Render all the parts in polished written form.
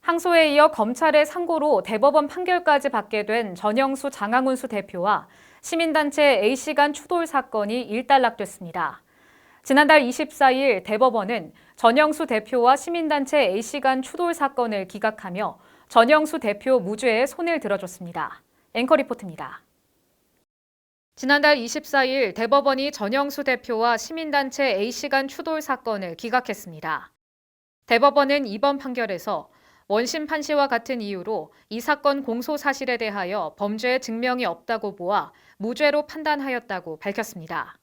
항소에 이어 검찰의 상고로 대법원 판결까지 받게 된 전영수 장항훈수 대표와 시민단체 A씨 간 추돌 사건이 일단락됐습니다. 지난달 24일 대법원은 전영수 대표와 시민단체 A씨 간 추돌 사건을 기각하며 전영수 대표 무죄에 손을 들어줬습니다. 앵커 리포트입니다. 지난달 24일 대법원이 전영수 대표와 시민단체 A씨 간 추돌 사건을 기각했습니다. 대법원은 이번 판결에서 원심 판시와 같은 이유로 이 사건 공소 사실에 대하여 범죄의 증명이 없다고 보아 무죄로 판단하였다고 밝혔습니다.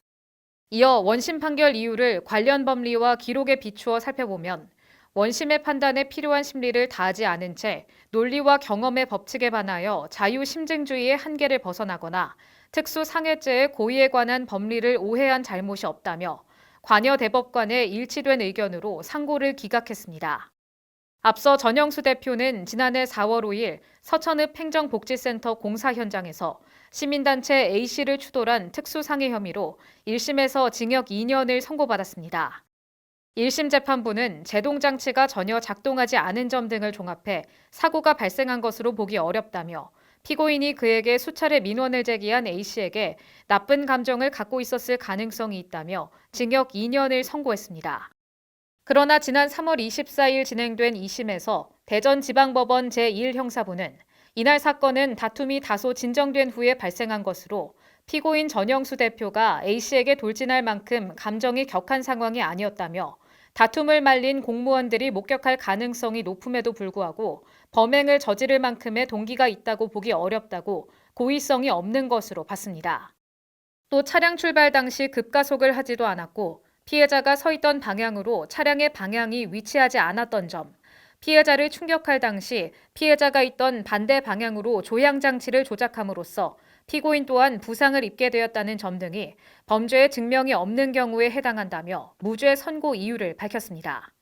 이어 원심 판결 이유를 관련 법리와 기록에 비추어 살펴보면 원심의 판단에 필요한 심리를 다하지 않은 채 논리와 경험의 법칙에 반하여 자유심증주의의 한계를 벗어나거나 특수상해죄의 고의에 관한 법리를 오해한 잘못이 없다며 관여 대법관의 일치된 의견으로 상고를 기각했습니다. 앞서 전영수 대표는 지난해 4월 5일 서천읍 행정복지센터 공사 현장에서 시민단체 A씨를 추돌한 특수상해 혐의로 1심에서 징역 2년을 선고받았습니다. 1심 재판부는 제동장치가 전혀 작동하지 않은 점 등을 종합해 사고가 발생한 것으로 보기 어렵다며 피고인이 그에게 수차례 민원을 제기한 A씨에게 나쁜 감정을 갖고 있었을 가능성이 있다며 징역 2년을 선고했습니다. 그러나 지난 3월 24일 진행된 2심에서 대전지방법원 제1형사부는 이날 사건은 다툼이 다소 진정된 후에 발생한 것으로 피고인 전영수 대표가 A씨에게 돌진할 만큼 감정이 격한 상황이 아니었다며 다툼을 말린 공무원들이 목격할 가능성이 높음에도 불구하고 범행을 저지를 만큼의 동기가 있다고 보기 어렵다고 고의성이 없는 것으로 봤습니다. 또 차량 출발 당시 급가속을 하지도 않았고 피해자가 서 있던 방향으로 차량의 방향이 위치하지 않았던 점, 피해자를 충격할 당시 피해자가 있던 반대 방향으로 조향장치를 조작함으로써 피고인 또한 부상을 입게 되었다는 점 등이 범죄의 증명이 없는 경우에 해당한다며 무죄 선고 이유를 밝혔습니다.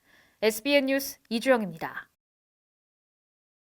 SBN 뉴스 이주영입니다.